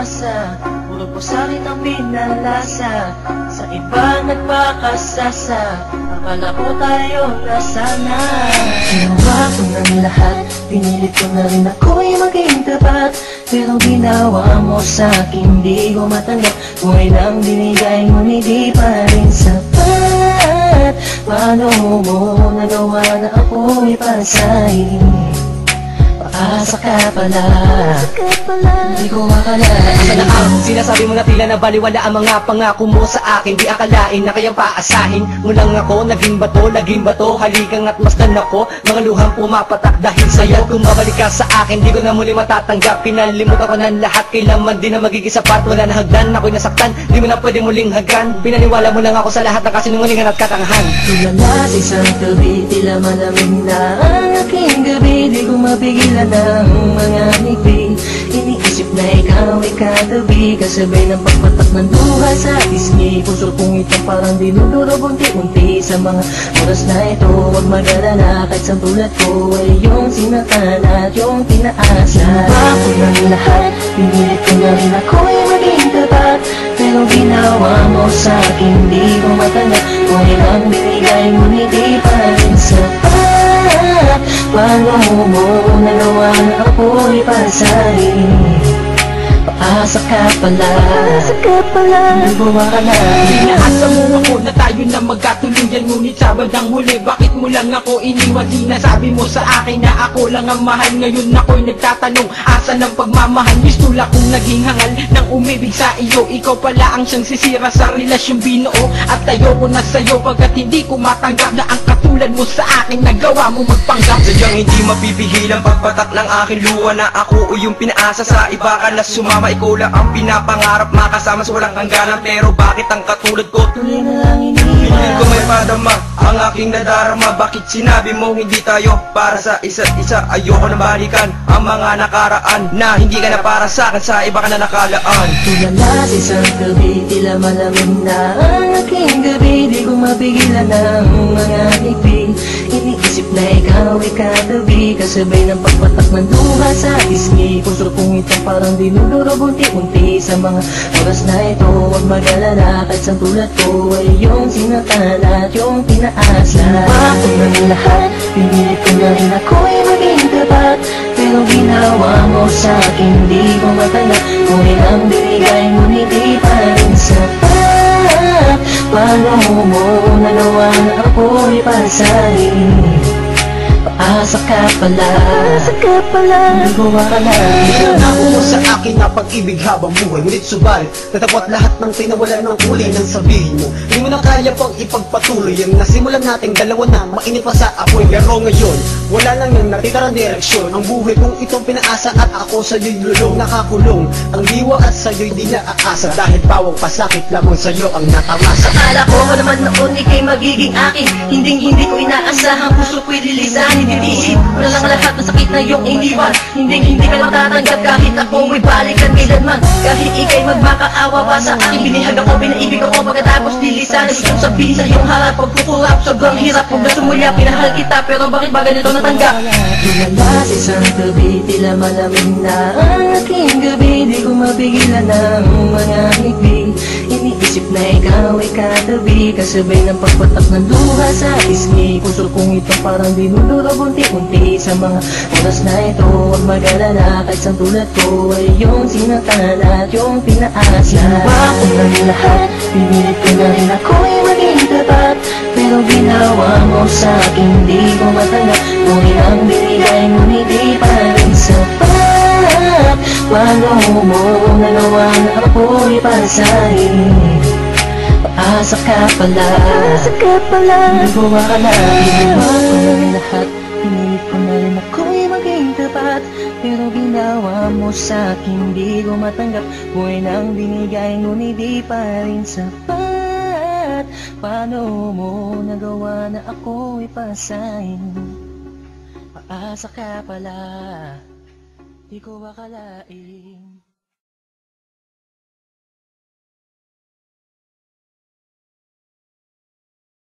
umasa, puro po sakit ang pinalasa. Sa iba nagpakasasa, akala ko tayo nasana. Ginawa ko ng lahat, pinilit ko na rin ako'y maging tapat. Pero ginawa mo sa'kin, di ko matanggap. Buhay lang binigay, ngunit di pa rin sapat. Paano mo nagawa na ako'y pasahin? Paasa ka pala, di ko akalain. Asa na ang sinasabi mo na tila na baliwala ang mga pangako mo sa akin. Di akalain na kayang paasahin mo lang ako. Naging bato, halikan at masdan ako. Mga luhang pumapatak dahil sa'yo. Kung babalik ka sa akin, di ko na muli matatanggap. Pinalimutan ko ng lahat, kailanman din na magiging sapat. Wala na hagdan, ako'y nasaktan, di mo na pwede muling hagan. Pinaniwala mo lang ako sa lahat ng kasinungalingan at katangahan. Tulala sa isang gabi, tila malamig na ang aking gabi. Di ko mapigilan ng mga ngiti. Iniisip na ikaw ay katabi, kasabay ng pagpatak ng luha sa pisngi. Puso kong ito parang dinudurog unti-unti. Sa mga oras na ito, huwag mag-alala, kahit sa tulad ko ay yung sinatan at yung tinaasa. Ginawa ko ng lahat, pinilit ko na rin ako'y maging tapat. Pero ginawa mo sa'kin, di ko matanggap. Kung ilang binigay, ngunit di pa rin sapat. Paano mo nagawa na ako'y pasahin? Paasa ka pala, nagawa ka na. Inaasa mo ako na tayo na magkatuluyan, ngunit sa bandang huli, bakit mo lang ako iniwan? Sinasabi mo sa akin na ako lang ang mahal. Ngayon ako'y nagtatanong, asa ng pagmamahal? Mistula kong naging hangal ng umibig sa iyo. Ikaw pala ang siyang sisira sa relasyong binuo. At ayoko na sa'yo pagkat hindi ko matanggap na ang katulad mo sa akin nagawa mo magpanggap. Sadyang hindi mapipigil ang pagpatak ng aking luha na ako o yung pinaasa sa iba ka na sumama. Ikaw lang ang pinapangarap, makasama sa walang hangganan. Pero bakit ang katulad ko tuloy na lang iniwan? Piling ko may padama ang aking nadarama. Bakit sinabi mo hindi tayo para sa isa't isa? Ayoko na balikan ang mga nakaraan na hindi ka na para sa akin, sa iba ka na nakalaan. Tulala sa isang gabi, tila malamig na ang aking gabi. Di ko mapigilan ng mga ngiti. Iniisip na ikaw ay katabi, kasabay ng pagpatak ng luha sa pisngi. Puso kong ito parang dinudurog unti-unti. Sa mga oras na ito, huwag mag-alala, kahit sa tulad ko ay yung sinatan at yung tinaasa. Ginawa ko ng lahat, pinilit ko na rin ako'y maging tapat. Pero ginawa mo sa'kin, di ko matanggap. Kung ilang binigay, ngunit di pa rin sapat. Paano mo nagawa na ako'y pasahin? Paasa ka pala, nagawa ka na. Nangako mo sa akin na pag-ibig habang buhay, ngunit subalit natapot lahat ng tinawala ng kulay ng sabihin mo. Hindi mo na kaya pang ipagpatuloy ang nasimulan nating dalawa na mainit pa sa apoy. Pero ngayon, wala lang yung natitirang direksyon. Ang buhay kong itong pinaasa at ako sa'yo'y lulong nakakulong. Ang diwa at sa'yo'y di naaasa, dahil bawang pasakit lamang sa'yo ang natamasa. Akala ko naman noon ika'y magiging akin, hindi ko inaasahan, puso ko'y lilisahan. Titiisin mo na lang lahat ng sakit na iyong iniwan. Hindi ka matatanggap kahit ako may balikan kailanman. Kahit ika'y magmakaawa pa sa akin, binihag ako, pinaibig ako, pagkatapos lilisan. Gustong sabihin sa iyong harap, pagkukurap, sobrang hirap. Kung gusto mo niya, pinahal kita, pero bakit ba ganito natanggap? Tulala sa isang gabi, tila malamig na ang aking gabi. Di ko mapigilan ng mga ngiti. Iniisip na ikaw ay katabi, kasabay ng pagpatak ng luha sa pisngi. Puso kong ito parang dinudurog unti-unti. Sa mga oras na ito, huwag mag-alala, kahit sa tulad ko ay yung sinatan at yung pinaasa. Ginawa ko ng lahat, pinilit ko na rin ako'y maging tapat. Pero ginawa mo sa'kin, di ko matanggap. Kung ilang binigay, ngunit di pa rin sapat. Paano mo nagawa na ako'y pasahin? Paasa ka pala, nagawa ka na. Ginawa ko ng lahat, pinilit ko na rin ako'y maging tapat. Pero ginawa mo sa'kin, di ko matanggap. Buhay nang binigay, ngunit di pa rin sapat. Paano mo nagawa na ako'y pasahin? Paasa ka pala, di ko akalain.